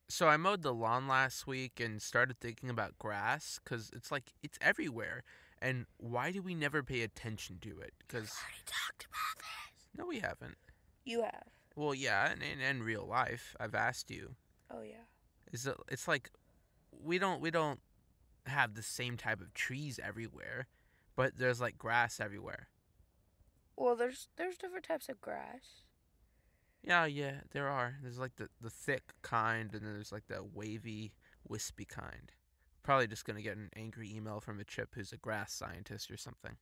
So I mowed the lawn last week and started thinking about grass because it's everywhere. And why do we never pay attention to it? We've Because already talked about this. no, we haven't. You have. Well, yeah, in real life, I've asked you. Oh yeah. It's like we don't have the same type of trees everywhere, but there's like grass everywhere. Well, there's different types of grass. Yeah, there are. There's like the thick kind, and then there's like the wavy, wispy kind. Probably just gonna get an angry email from a chip who's a grass scientist or something.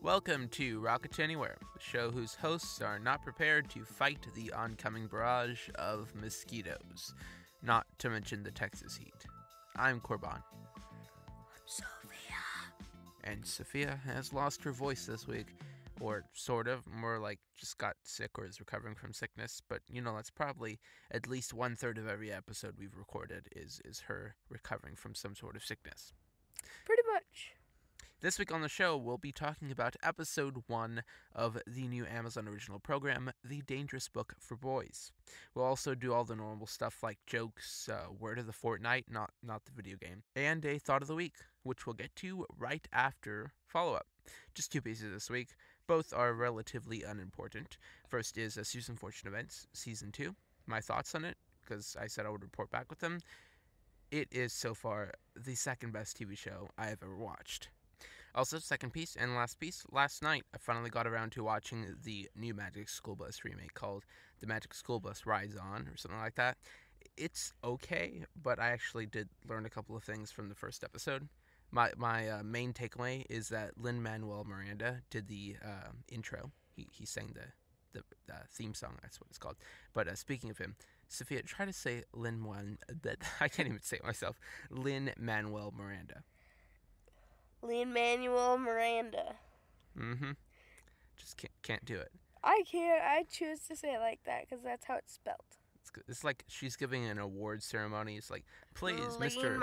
Welcome to Rocket to Anywhere, the show whose hosts are not prepared to fight the oncoming barrage of mosquitoes, not to mention the Texas heat. I'm Corban, Sophia. and Sophia has lost her voice this week, or sort of, more like just got sick or is recovering from sickness, but that's probably at least 1/3 of every episode we've recorded is her recovering from some sort of sickness. Pretty much. This week on the show, we'll be talking about episode 1 of the new Amazon original program, The Dangerous Book for Boys. We'll also do all the normal stuff like jokes, word of the fortnight, not the video game, and a thought of the week, which we'll get to right after follow-up. Just 2 pieces this week. Both are relatively unimportant. First is Susan Fortune Events, Season 2. My thoughts on it, because I said I would report back with them. It is so far the second best TV show I have ever watched. Also, second piece and last piece, last night I finally got around to watching the new Magic School Bus remake called The Magic School Bus Rides On, or something like that. It's okay, but I actually did learn a couple of things from the first episode. My main takeaway is that Lin-Manuel Miranda did the intro. He sang the theme song, that's what it's called. But speaking of him, Sophia, try to say I can't even say it myself. Lin-Manuel Miranda. Lin-Manuel Miranda. Mm-hmm. Just can't do it. I can't. I choose to say it like that because that's how it's spelled. It's like she's giving an award ceremony. It's like, please, Mr.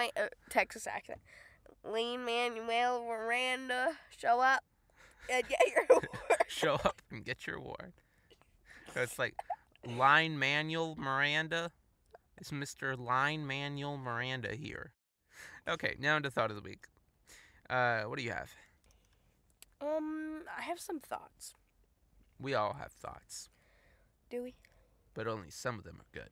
Texas accent. Lin-Manuel Miranda, show up and get your award. Show up and get your award. So it's like, Line Manuel Miranda? Is Mr. Line Manuel Miranda here? Okay, now to thought of the week. What do you have? I have some thoughts. We all have thoughts, Do we? but only some of them are good.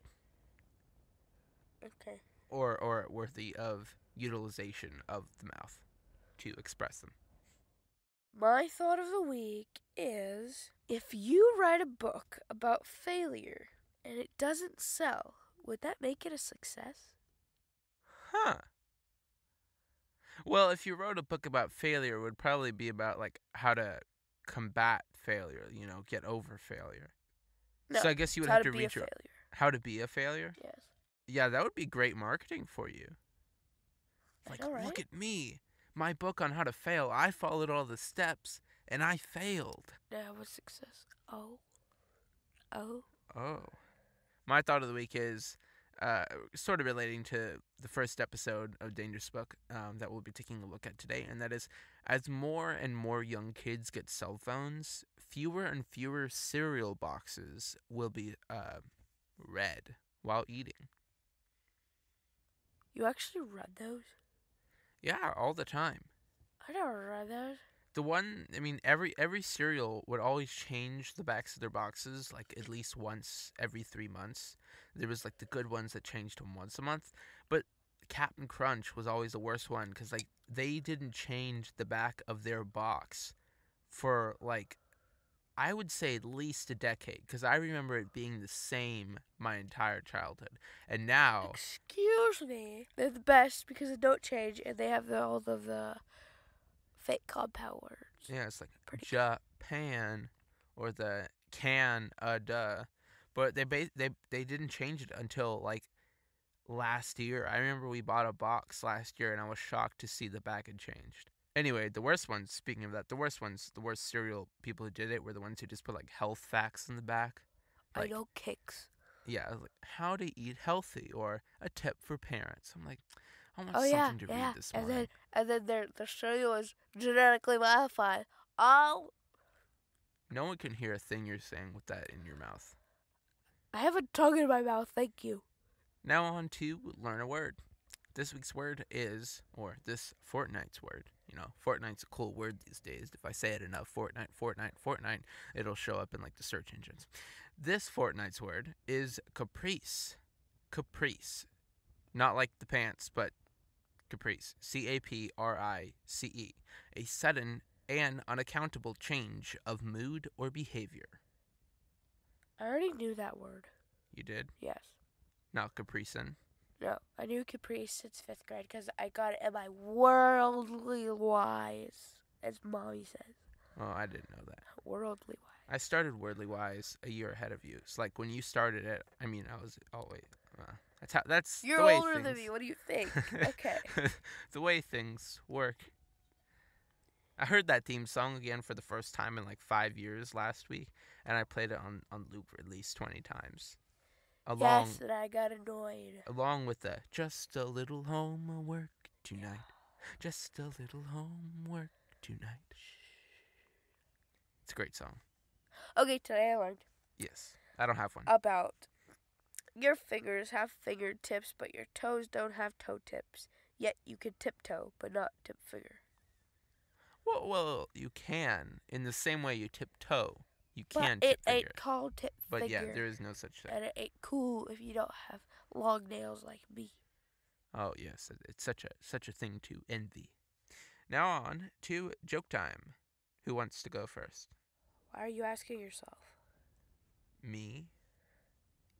Okay. Or worthy of utilization of the mouth to express them. My thought of the week is if you write a book about failure and it doesn't sell, would that make it a success? Huh. Well, if you wrote a book about failure, it would probably be about like how to combat failure, get over failure. No. So I guess you would how have to to be a reach failure. how to be a failure. Yes. Yeah, that would be great marketing for you. Like, I know, right? look at me, my book on how to fail. I followed all the steps and I failed. That was success. Oh. Oh. My thought of the week is sort of relating to the first episode of Dangerous Book that we'll be taking a look at today, and that is, as more and more young kids get cell phones, fewer and fewer cereal boxes will be read while eating. You actually read those? Yeah, all the time. I never read those. The one, I mean, every cereal would always change the backs of their boxes like at least once every 3 months. There was like the good ones that changed them once a month, but Captain Crunch was always the worst one because like they didn't change the back of their box for like I would say at least a decade because I remember it being the same my entire childhood, and now Excuse me. They're the best because they don't change and they have all of the fake compound words. yeah, it's like Pretty Japan or the can duh, but they didn't change it until like last year. I remember we bought a box last year and I was shocked to see the back had changed. Anyway, the worst ones, speaking of that, the worst cereal people who did it were the ones who just put like health facts in the back. Like, I know kicks. yeah, like how to eat healthy or a tip for parents. I'm like, I want Oh yeah, something to yeah. read this And morning. then their cereal is genetically modified. Oh, No one can hear a thing you're saying with that in your mouth. I have a tongue in my mouth. Thank you. Now on to learn a word. This week's word is, or this fortnight's word. You know, Fortnite's a cool word these days. If I say it enough, Fortnite, it'll show up in like the search engines. This fortnight's word is caprice. Caprice. Not like the pants, but caprice. Caprice. A sudden and unaccountable change of mood or behavior. I already knew that word. You did? Yes. Not capricin. No, I knew caprice since 5th grade because I got it in my worldly wise, as Mommy says. Oh, I didn't know that. Worldly wise. I started Wordly Wise a year ahead of you. It's like when you started it. I mean, I was always. That's You're the way older things, than me. What do you think? Okay. the way things work. I heard that theme song again for the first time in like 5 years last week, and I played it on loop at least 20 times. Yes, and I got annoyed. Along with the just a little homework tonight. Just a little homework tonight. It's a great song. Okay, today I learned Yes. I don't have one. about your fingers have fingertips, but your toes don't have toe tips. Yet you can tiptoe, but not tip finger. Well, you can. In the same way you tiptoe, you But can it tip finger. ain't called tip But finger. yeah, there is no such thing. And it ain't cool if you don't have long nails like me. Oh yes, it's such a thing to envy. Now on to joke time. Who wants to go first? Why are you asking yourself? Me?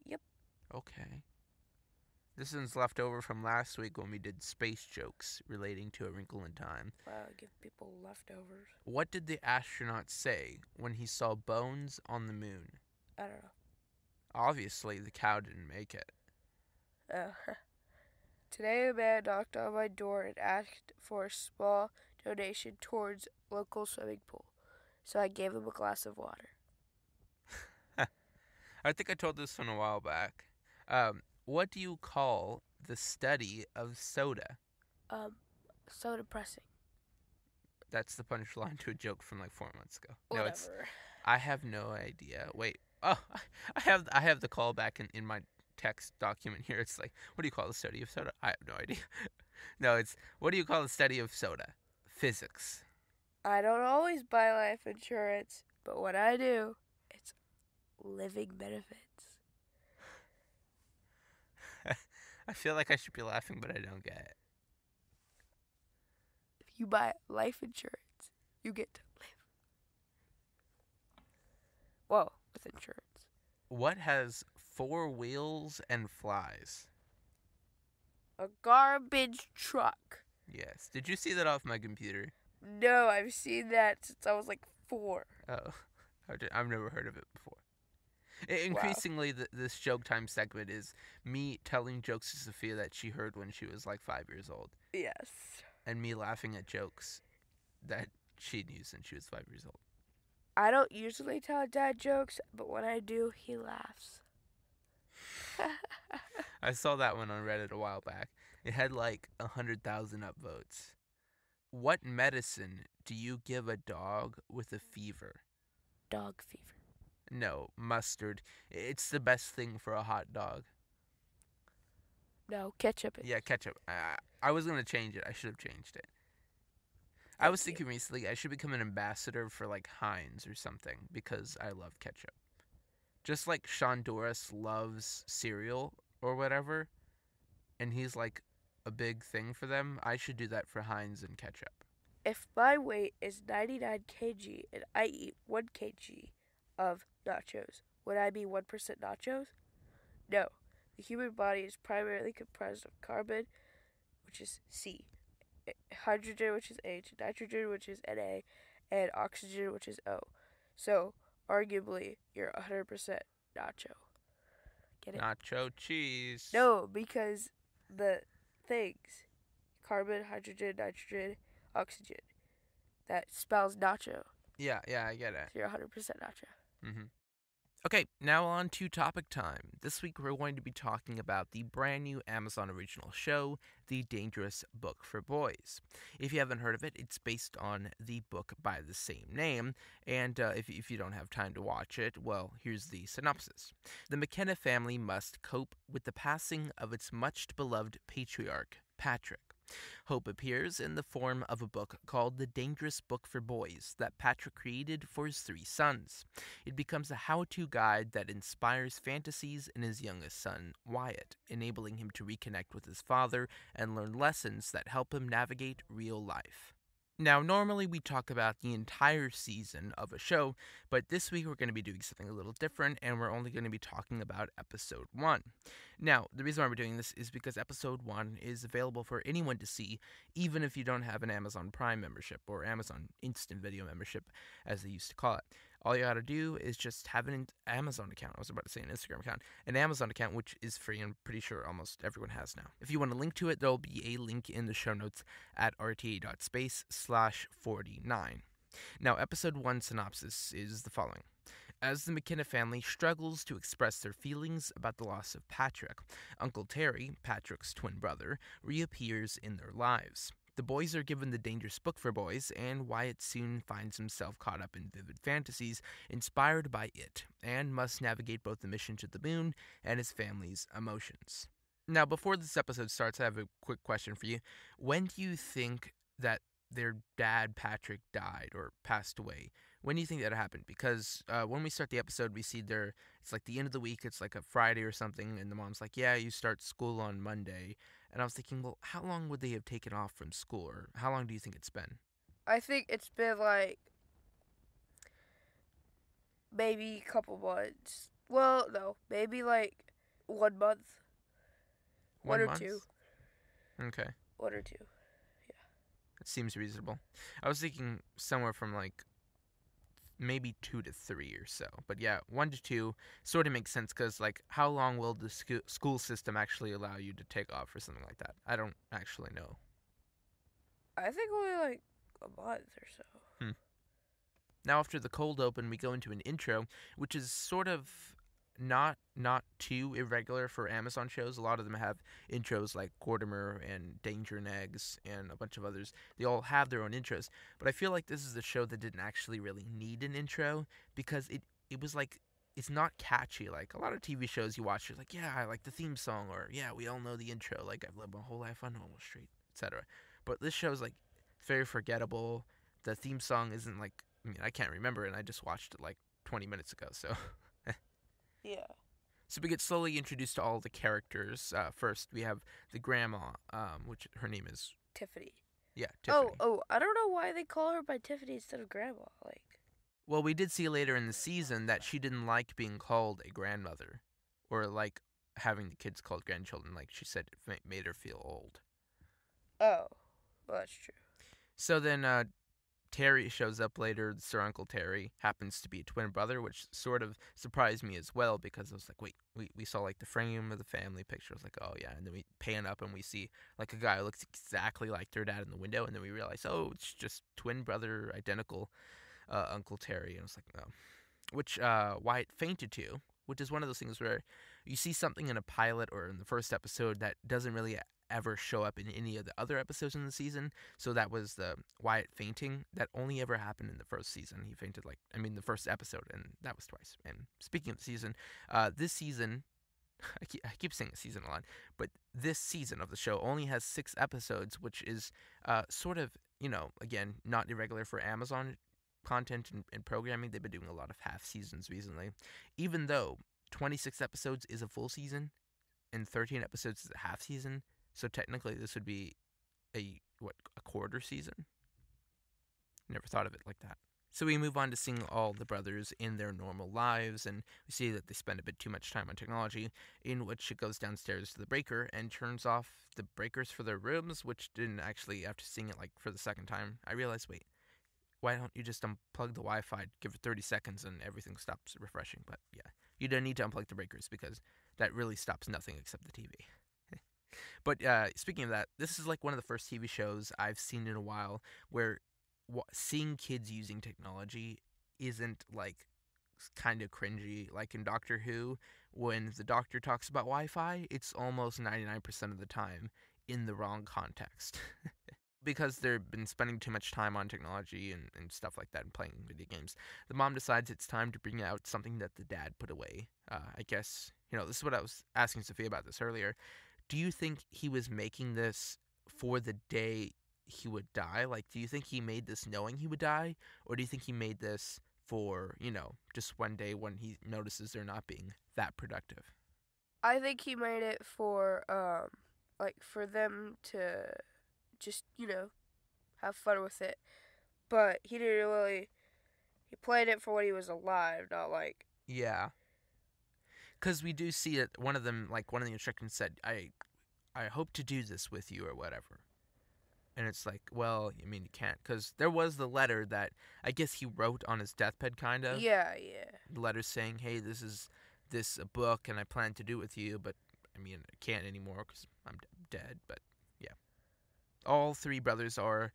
Yep. Okay. This one's left over from last week when we did space jokes relating to A Wrinkle in Time. Wow, give people leftovers. What did the astronaut say when he saw bones on the moon? I don't know. Obviously, the cow didn't make it. Today a man knocked on my door and asked for a small donation towards local swimming pool. So I gave him a glass of water. I think I told this one a while back. What do you call the study of soda? So depressing. That's the punchline to a joke from like 4 months ago. Whatever. No, I have no idea. Wait. Oh, I have the callback in my text document here. It's like, what do you call the study of soda? I have no idea. No, it's, what do you call the study of soda? Physics. I don't always buy life insurance, but when I do, it's living benefits. I feel like I should be laughing, but I don't get it. If you buy life insurance, you get to live. Whoa, with insurance. What has 4 wheels and flies? A garbage truck. Yes. Did you see that off my computer? No, I've seen that since I was like 4. Oh, I've never heard of it before. Increasingly, this joke time segment is me telling jokes to Sophia that she heard when she was like 5 years old. Yes. And me laughing at jokes that she knew since she was 5 years old. I don't usually tell dad jokes, but when I do, he laughs. I saw that one on Reddit a while back. It had like 100,000 upvotes. What medicine do you give a dog with a fever? Dog fever. No, mustard. It's the best thing for a hot dog. No, ketchup. Yeah, ketchup. I was going to change it. I should have changed it. I was thinking recently I should become an ambassador for like Heinz or something because I love ketchup. Just like Shonduras loves cereal or whatever, and he's like a big thing for them, I should do that for Heinz and ketchup. If my weight is 99 kg and I eat 1 kg of nachos, would I be 1% nachos? No. The human body is primarily comprised of carbon, which is C, hydrogen, which is H, nitrogen, which is Na, and oxygen, which is O. So, arguably, you're 100% nacho. Get it? Nacho cheese. No, because the things, carbon, hydrogen, nitrogen, oxygen, that spells nacho. Yeah, I get it. So you're 100% nacho. Mm-hmm. Okay, now on to topic time. This week we're going to be talking about the brand new Amazon original show, The Dangerous Book for Boys. If you haven't heard of it, it's based on the book by the same name, and if you don't have time to watch it, well, here's the synopsis. The McKenna family must cope with the passing of its much beloved patriarch, Patrick. Hope appears in the form of a book called The Dangerous Book for Boys that Patrick created for his 3 sons. It becomes a how-to guide that inspires fantasies in his youngest son, Wyatt, enabling him to reconnect with his father and learn lessons that help him navigate real life. Now, normally we talk about the entire season of a show, but this week we're going to be doing something a little different, and we're only going to be talking about episode 1. Now, the reason why we're doing this is because episode 1 is available for anyone to see, even if you don't have an Amazon Prime membership, or Amazon Instant Video membership, as they used to call it. All you gotta do is just have an Amazon account. I was about to say an Instagram account. An Amazon account, which is free, and I'm pretty sure almost everyone has now. If you want to link to it, there'll be a link in the show notes at rta.space/49. Now, episode 1 synopsis is the following. As the McKenna family struggles to express their feelings about the loss of Patrick, Uncle Terry, Patrick's twin brother, reappears in their lives. The boys are given the dangerous book for boys, and Wyatt soon finds himself caught up in vivid fantasies inspired by it, and must navigate both the mission to the moon and his family's emotions. Now, before this episode starts, I have a quick question for you. When do you think that their dad, Patrick, died or passed away? When do you think that happened? Because when we start the episode, we see it's like the end of the week, it's like a Friday or something, and the mom's like, yeah, you start school on Monday. And I was thinking, well, how long would they have taken off from school, or how long do you think it's been? I think it's been like maybe a couple months. Well, no, maybe like 1 month. 1 or month? 2. Okay. 1 or 2. That seems reasonable. I was thinking somewhere from like maybe 2 to 3 or so. But yeah, 1 to 2 sort of makes sense because, like, how long will the school system actually allow you to take off for something like that? I don't actually know. I think only like a month or so. Now, after the cold open, we go into an intro, which is sort of not too irregular for Amazon shows. A lot of them have intros like Gordimer and Danger and Eggs and a bunch of others. They all have their own intros. But I feel like this is a show that didn't actually really need an intro because it was like, it's not catchy. Like a lot of TV shows you watch, you're like, yeah, I like the theme song, or yeah, we all know the intro. Like, I've lived my whole life on Normal Street, etc. But this show is like very forgettable. The theme song isn't like, I mean, I can't remember it, and I just watched it like 20 minutes ago, so. Yeah. So we get slowly introduced to all the characters. First, we have the grandma, which her name is... Tiffany. Yeah, Tiffany. Oh, I don't know why they call her by Tiffany instead of grandma. Like, well, we did see later in the season that she didn't like being called a grandmother, or like having the kids called grandchildren. Like she said, it made her feel old. oh, well, that's true. So then Terry shows up later. Sir Uncle Terry happens to be a twin brother, which sort of surprised me as well because I was like, wait, we saw like the frame of the family picture. I was like, oh yeah, and then we pan up and we see like a guy who looks exactly like their dad in the window, and then we realize, oh, it's just twin brother, identical Uncle Terry, and I was like, no, which Wyatt fainted to, which is one of those things where you see something in a pilot or in the first episode that doesn't really ever show up in any of the other episodes in the season. So that was the Wyatt fainting that only ever happened in the first season. He fainted the first episode, and that was twice. And speaking of the season, this season, I keep saying season a lot, but this season of the show only has 6 episodes, which is sort of, again, not irregular for Amazon content and programming. They've been doing a lot of half seasons recently, even though 26 episodes is a full season and 13 episodes is a half season. So technically this would be a quarter season? Never thought of it like that. So we move on to seeing all the brothers in their normal lives, and we see that they spend a bit too much time on technology, in which it goes downstairs to the breaker and turns off the breakers for their rooms, which didn't actually, after seeing it like for the second time, I realized, wait, why don't you just unplug the Wi-Fi, give it 30 seconds, and everything stops refreshing? But yeah, you don't need to unplug the breakers because that really stops nothing except the TV. But speaking of that, this is like one of the first TV shows I've seen in a while where seeing kids using technology isn't like kind of cringy. Like in Doctor Who, when the Doctor talks about Wi-Fi, it's almost 99% of the time in the wrong context. Because they've been spending too much time on technology and stuff like that and playing video games, the mom decides it's time to bring out something that the dad put away. I guess, this is what I was asking Sophia about this earlier. Do you think he was making this for the day he would die? Like, do you think he made this knowing he would die? Or do you think he made this for, just one day when he notices they're not being that productive? I think he made it for, for them to just, have fun with it. But he didn't really, he played it for when he was alive, not like... Yeah. Because we do see that one of them, like one of the instructions said, I hope to do this with you or whatever. And it's like, well, you can't. Because there was the letter that I guess he wrote on his deathbed, kind of. Yeah. The letter saying, hey, this is a book and I plan to do it with you, but I can't anymore because I'm dead, but yeah. All three brothers are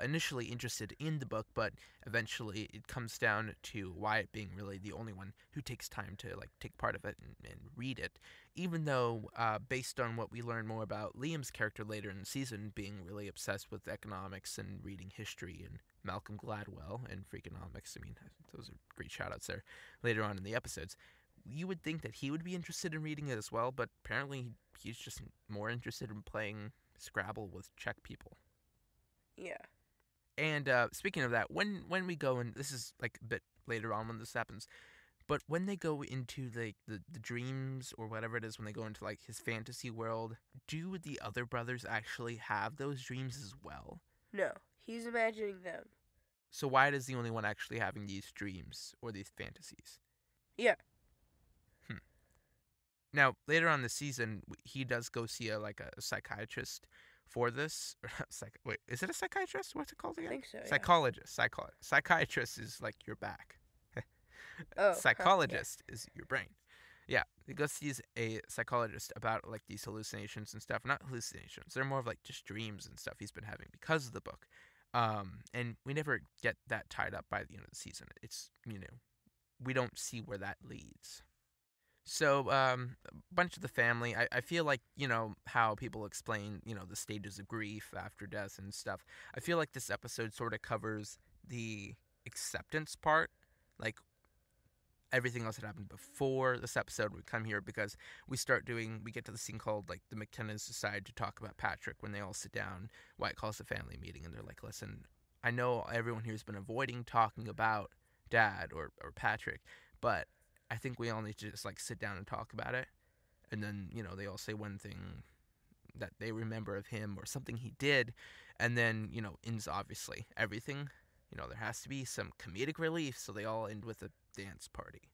initially interested in the book, but eventually it comes down to Wyatt being really the only one who takes time to take part of it and read it, even though based on what we learn more about Liam's character later in the season being really obsessed with economics and reading history and Malcolm Gladwell and Freakonomics. Those are great shout-outs there later on in the episodes. You would think that he would be interested in reading it as well, but apparently he's just more interested in playing Scrabble with Czech people. Yeah. And speaking of that, when we go, and this is a bit later on when this happens, but when they go into the dreams or whatever it is, when they go into his fantasy world, do the other brothers actually have those dreams as well? No, he's imagining them. So Wyatt is the only one actually having these dreams or these fantasies? Yeah. Now, later on in the season, he does go see a psychiatrist for this. Wait, is it a psychiatrist? What's it called again? I think so, yeah. Psychologist. Psychiatrist is your back. Psychologist is your brain. Yeah, he goes sees a psychologist about these hallucinations and stuff. Not hallucinations. They're more of just dreams and stuff he's been having because of the book. And we never get that tied up by the end of the season. It's, we don't see where that leads. So, a bunch of the family, I feel like, how people explain, the stages of grief after death and stuff. I feel like this episode sort of covers the acceptance part. Everything else that happened before this episode would come here because we get to the scene called, the McKennas decide to talk about Patrick when they all sit down. Wyatt calls a family meeting and they're like, listen, I know everyone here has been avoiding talking about Dad or Patrick, but I think we all need to just sit down and talk about it. And then, they all say one thing that they remember of him or something he did. And then, ends obviously everything. There has to be some comedic relief. So they all end with a dance party.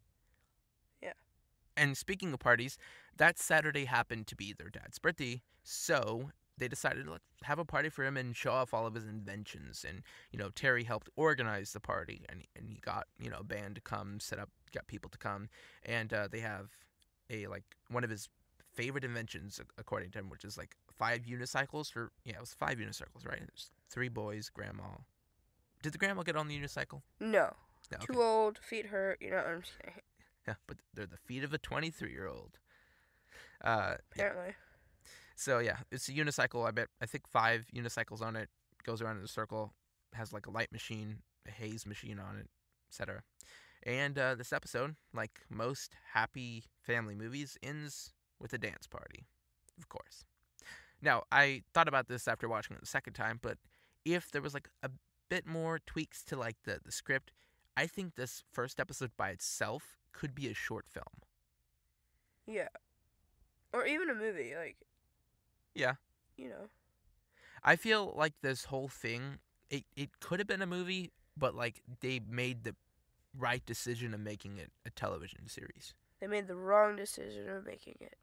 Yeah. And speaking of parties, that Saturday happened to be their dad's birthday. So they decided to have a party for him and show off all of his inventions. And, Terry helped organize the party and he got, a band to come, got people to come. And they have one of his favorite inventions, according to him, which is 5 unicycles it was 5 unicycles, right? There's 3 boys, grandma. Did the grandma get on the unicycle? No. Okay. Too old, feet hurt, I'm just kidding. Yeah, but they're the feet of a 23-year-old. Apparently. Yeah. So yeah, it's a unicycle. I think 5 unicycles on it. Goes around in a circle. Has a light machine, a haze machine on it, etc. And this episode, like most happy family movies, ends with a dance party, of course. Now, I thought about this after watching it the second time, but if there was a bit more tweaks to the script, I think this first episode by itself could be a short film. Yeah. Or even a movie, Yeah. I feel like this whole thing, it could have been a movie, but they made the right decision of making it a television series. They made the wrong decision of making it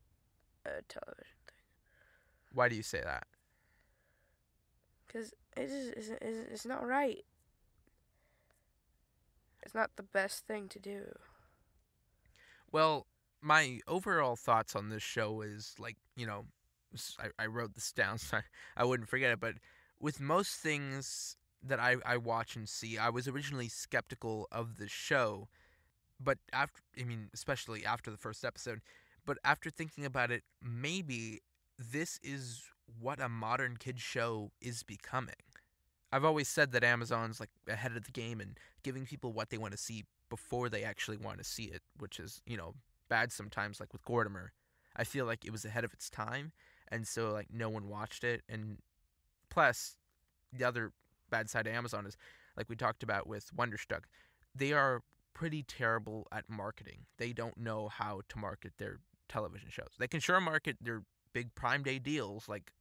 a television thing. Why do you say that? Because it's not right. It's not the best thing to do. Well, my overall thoughts on this show is, I wrote this down so I wouldn't forget it, but with most things that I watch and see, I was originally skeptical of the show, but especially after the first episode, but after thinking about it, maybe this is what a modern kids show is becoming. I've always said that Amazon's like ahead of the game and giving people what they want to see before they actually want to see it, which is, bad sometimes, like with Gordimer. I feel like it was ahead of its time, and so like no one watched it. And plus, the other bad side of Amazon is, like we talked about with Wonderstruck, they are pretty terrible at marketing. They don't know how to market their television shows. They can sure market their big Prime Day deals, like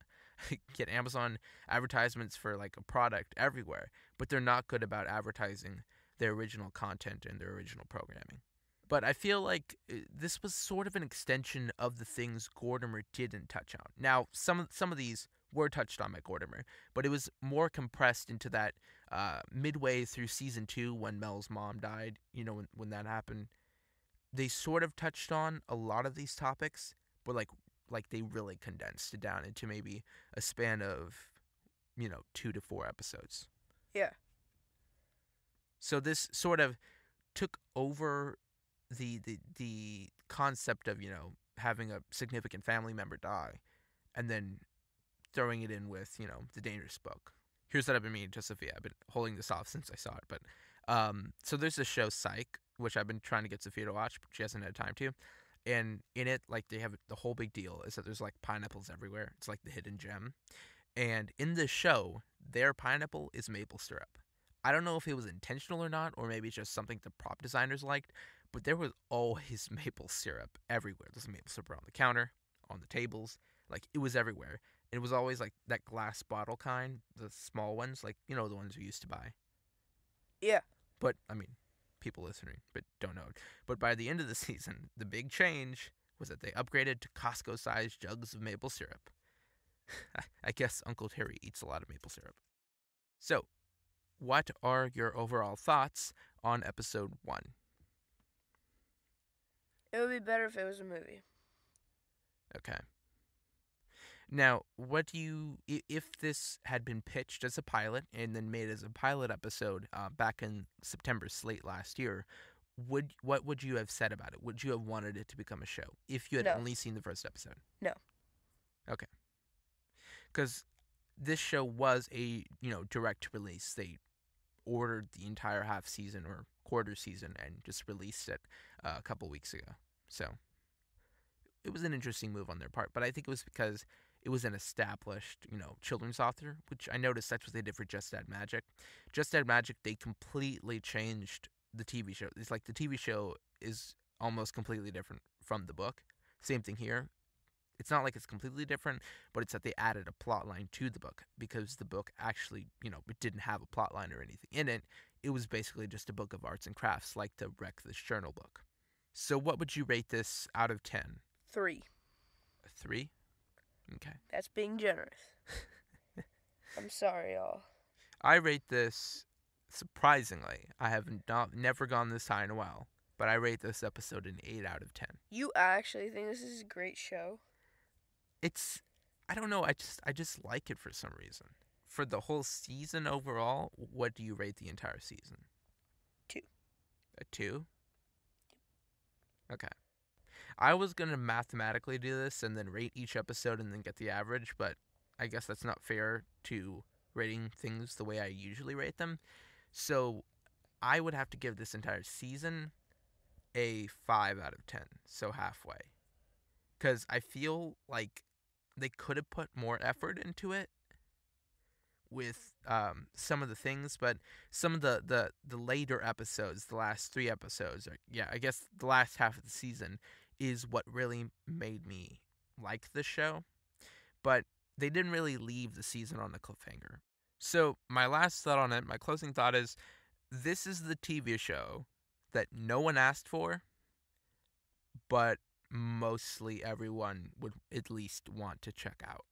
get Amazon advertisements for like a product everywhere, but they're not good about advertising their original content and their original programming. But I feel like this was sort of an extension of the things Gordimer didn't touch on. Now, some of these were touched on by Gordimer, but it was more compressed into that midway through season 2 when Mel's mom died. When that happened, they sort of touched on a lot of these topics, but like they really condensed it down into maybe a span of 2 to 4 episodes. Yeah. So this sort of took over the concept of having a significant family member die, and then throwing it in with the Dangerous Book. Here's what I've been meaning to Sophia. I've been holding this off since I saw it, but so there's this show Psych, which I've been trying to get Sophia to watch, but she hasn't had time to. And in it, like, they have the whole big deal is that there's like pineapples everywhere. It's like the hidden gem. And in this show, their pineapple is maple syrup. I don't know if it was intentional or not, or maybe it's just something the prop designers liked, but there was always maple syrup everywhere. There's maple syrup on the counter, on the tables, like it was everywhere. And it was always like that glass bottle kind, the small ones, like, the ones we used to buy. Yeah. But, people listening but don't know it. But by the end of the season, the big change was that they upgraded to Costco-sized jugs of maple syrup. I guess Uncle Terry eats a lot of maple syrup. So, what are your overall thoughts on episode 1? It would be better if it was a movie. Okay. Now, what do you, if this had been pitched as a pilot and then made as a pilot episode back in September slate last year, what would you have said about it? Would you have wanted it to become a show if you had only seen the first episode? No. Okay. Because this show was a, direct release. They ordered the entire half season or quarter season and just released it a couple weeks ago. So it was an interesting move on their part, but I think it was because it was an established, children's author, which I noticed that's what they did for Just Add Magic. Just Add Magic, they completely changed the TV show. It's like the TV show is almost completely different from the book. Same thing here. It's not like it's completely different, but it's that they added a plot line to the book because the book actually, it didn't have a plot line or anything in it. It was basically just a book of arts and crafts, like the Wreck This Journal book. So what would you rate this out of 10? 3. A 3? Okay. That's being generous. I'm sorry, y'all. I rate this, surprisingly, I have never gone this high in a while, but I rate this episode an 8 out of 10. You actually think this is a great show? I don't know, I just like it for some reason. For the whole season overall, what do you rate the entire season? 2. A 2? Okay. I was going to mathematically do this and then rate each episode and then get the average, but I guess that's not fair to rating things the way I usually rate them. So I would have to give this entire season a 5 out of 10, so halfway. Because I feel like they could have put more effort into it with some of the things, but some of the later episodes, the last 3 episodes, I guess the last half of the season is what really made me like the show. But they didn't really leave the season on a cliffhanger. So my last thought on it, my closing thought is, this is the TV show that no one asked for, but mostly everyone would at least want to check out.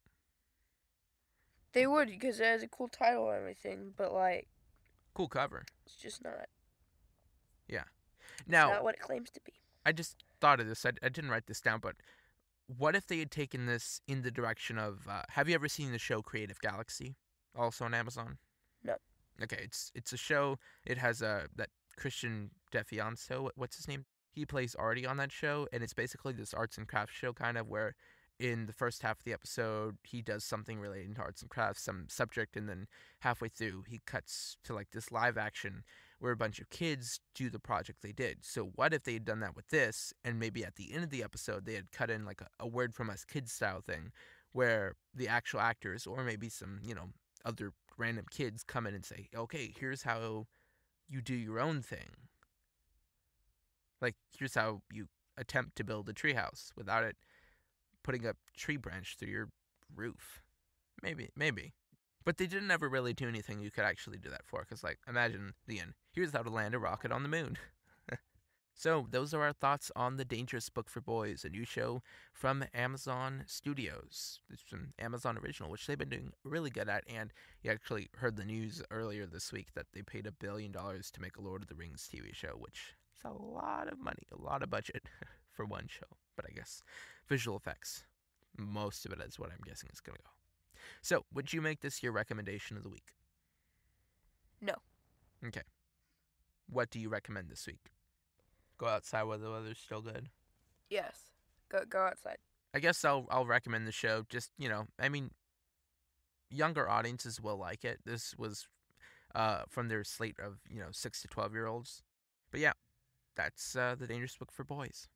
They would, because it has a cool title and everything, but cool cover. It's just not. Yeah. Now, it's not what it claims to be. I just thought of this. I didn't write this down, but what if they had taken this in the direction of, have you ever seen the show Creative Galaxy, also on Amazon? No. Okay, it's a show. It has that Christian DeFianso, what's his name? He plays Artie on that show, and it's basically this arts and crafts show kind of where in the first half of the episode he does something relating to arts and crafts, some subject, and then halfway through he cuts to like this live action where a bunch of kids do the project they did. So what if they had done that with this, and maybe at the end of the episode they had cut in like a word from us kids style thing where the actual actors or maybe some, other random kids come in and say, okay, here's how you do your own thing. Like, here's how you attempt to build a treehouse without it putting a tree branch through your roof. Maybe. But they didn't ever really do anything you could actually do that for, because, like, imagine the end. Here's how to land a rocket on the moon. So, those are our thoughts on The Dangerous Book for Boys, a new show from Amazon Studios. It's an Amazon original, which they've been doing really good at, and you actually heard the news earlier this week that they paid $1 billion to make a Lord of the Rings TV show, which is a lot of money, a lot of budget for one show. But I guess visual effects, most of it is what I'm guessing is going to go. So, would you make this your recommendation of the week? No. Okay. What do you recommend this week? Go outside while the weather's still good? Yes. Go outside. I guess I'll recommend the show. Just, younger audiences will like it. This was from their slate of, 6 to 12-year-olds. But yeah, that's The Dangerous Book for Boys.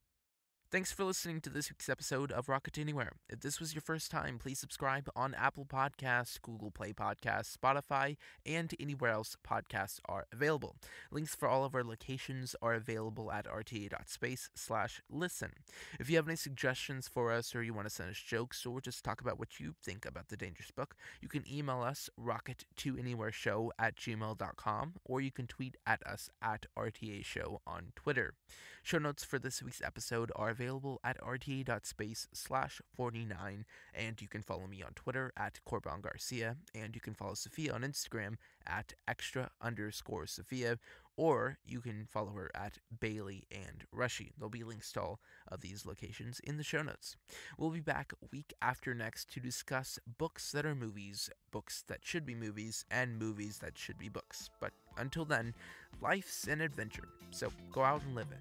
Thanks for listening to this week's episode of Rocket Anywhere. If this was your first time, please subscribe on Apple Podcasts, Google Play Podcasts, Spotify, and anywhere else podcasts are available. Links for all of our locations are available at rta.space/listen. If you have any suggestions for us, or you want to send us jokes, or just talk about what you think about The Dangerous Book, you can email us rocket2anywhereshow@gmail.com, or you can tweet at us at RTA Show on Twitter. Show notes for this week's episode are available at rta.space/49, and you can follow me on Twitter at Corban Garcia, and you can follow Sophia on Instagram at extra_Sophia, or you can follow her at Bailey and Rushy. There'll be links to all of these locations in the show notes. We'll be back week after next to discuss books that are movies, books that should be movies, and movies that should be books. But until then, life's an adventure, so go out and live it.